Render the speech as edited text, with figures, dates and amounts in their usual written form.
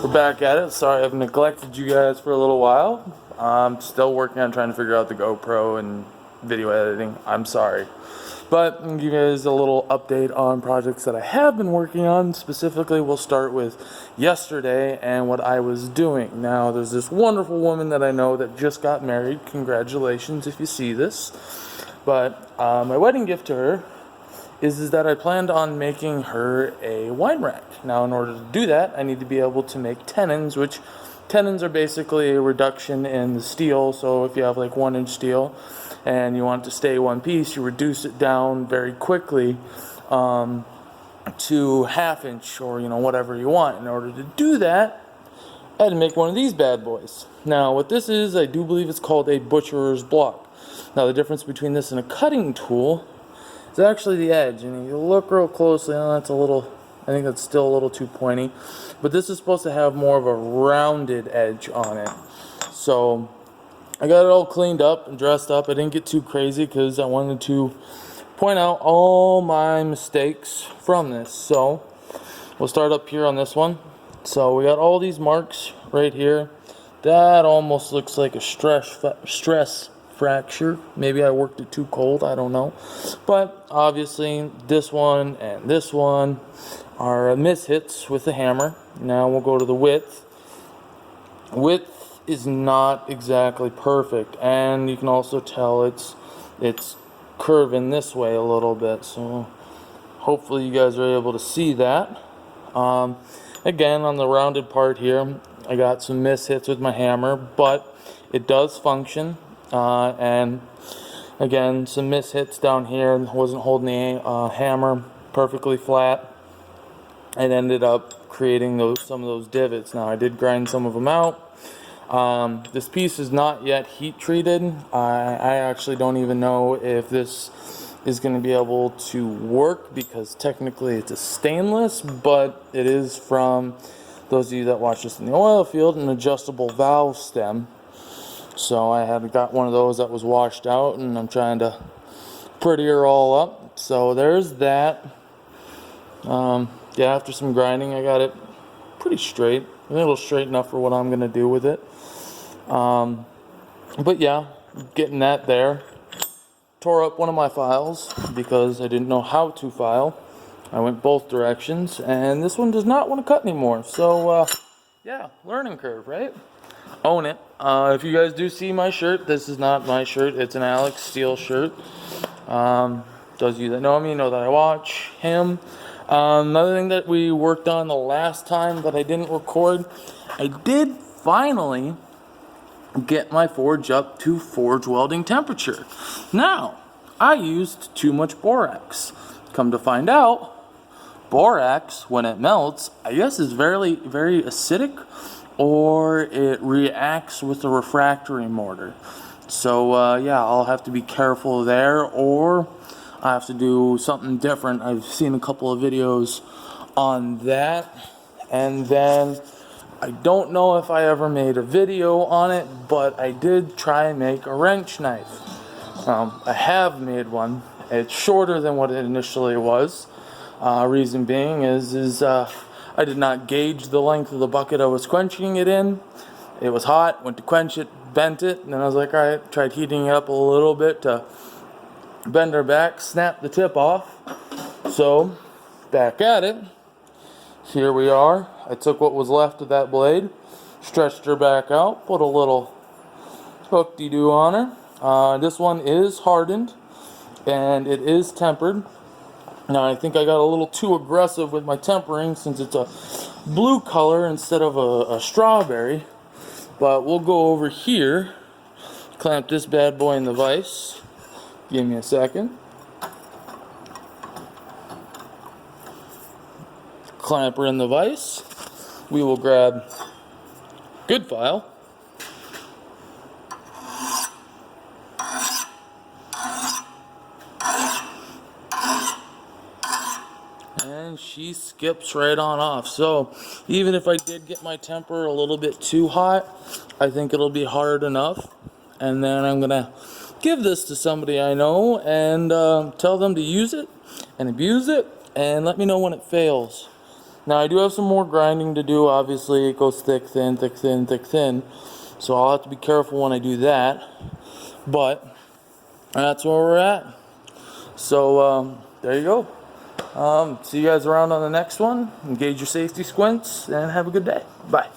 We're back at it. Sorry I've neglected you guys for a little while. I'm still working on trying to figure out the GoPro and video editing. I'm sorry. But I'm going to give you guys a little update on projects that I have been working on. Specifically, we'll start with yesterday and what I was doing. Now, there's this wonderful woman that I know that just got married. Congratulations if you see this. But my wedding gift to her is that I planned on making her a wine rack. Now, in order to do that, I need to be able to make tenons, which tenons are basically a reduction in the steel. So if you have like 1-inch steel and you want it to stay one piece, you reduce it down very quickly to 1/2 inch or whatever you want. In order to do that, I had to make one of these bad boys. Now, what this is, I do believe it's called a butcher's block. Now, the difference between this and a cutting tool is actually the edge, and if you look real closely, that's a little, I think that's still a little too pointy, but this is supposed to have more of a rounded edge on it. So I got it all cleaned up and dressed up. I didn't get too crazy because I wanted to point out all my mistakes from this. So we'll start up here on this one. So we got all these marks right here. That almost looks like a stress fracture. Maybe I worked it too cold, I don't know. But obviously this one and this one are mishits with the hammer. Now we'll go to the width. Width is not exactly perfect, and you can also tell it's curving this way a little bit. So hopefully you guys are able to see that. Again, on the rounded part here, I got some mishits with my hammer, but it does function. And again, some mishits down here. Wasn't holding the hammer perfectly flat, and ended up creating some of those divots. Now, I did grind some of them out. This piece is not yet heat treated. I actually don't even know if this is going to be able to work because technically it's a stainless, but it is, from those of you that watch this in the oil field, an adjustable valve stem. So I had got one of those that was washed out, and I'm trying to pretty her all up. So there's that. Yeah, after some grinding, I got it pretty straight. A little straight enough for what I'm going to do with it. But yeah, getting that there. Tore up one of my files because I didn't know how to file. I went both directions, and this one does not want to cut anymore. So yeah, learning curve, right? Own it. If you guys do see my shirt, this is not my shirt. It's an Alex Steele shirt. Those of you that know me know that I watch him. Another thing that we worked on the last time that I didn't record, I did finally get my forge up to forge welding temperature. Now, I used too much borax. Come to find out, borax, when it melts, I guess is very, very acidic, or it reacts with the refractory mortar. So yeah, I'll have to be careful there, or I have to do something different. I've seen a couple of videos on that. And then I don't know if I ever made a video on it, but I did try and make a wrench knife. I have made one. It's shorter than what it initially was. Reason being is I did not gauge the length of the bucket I was quenching it in. It was hot, went to quench it, bent it, and then I was like, alright, tried heating it up a little bit to bend her back, snap the tip off. So, back at it. Here we are. I took what was left of that blade, stretched her back out, put a little hook-de-doo on her. This one is hardened, and it is tempered. Now, I think I got a little too aggressive with my tempering since it's a blue color instead of a strawberry. But we'll go over here, clamp this bad boy in the vise. Give me a second. Clamp her in the vise. We will grab good file. And she skips right on off. So even if I did get my temper a little bit too hot, I think it'll be hard enough. And then I'm gonna give this to somebody I know and tell them to use it and abuse it and let me know when it fails. Now I do have some more grinding to do. Obviously it goes thick, thin, thick, thin, thick, thin. So I'll have to be careful when I do that. But that's where we're at. So there you go. See you guys around on the next one. Engage your safety squints and have a good day. Bye.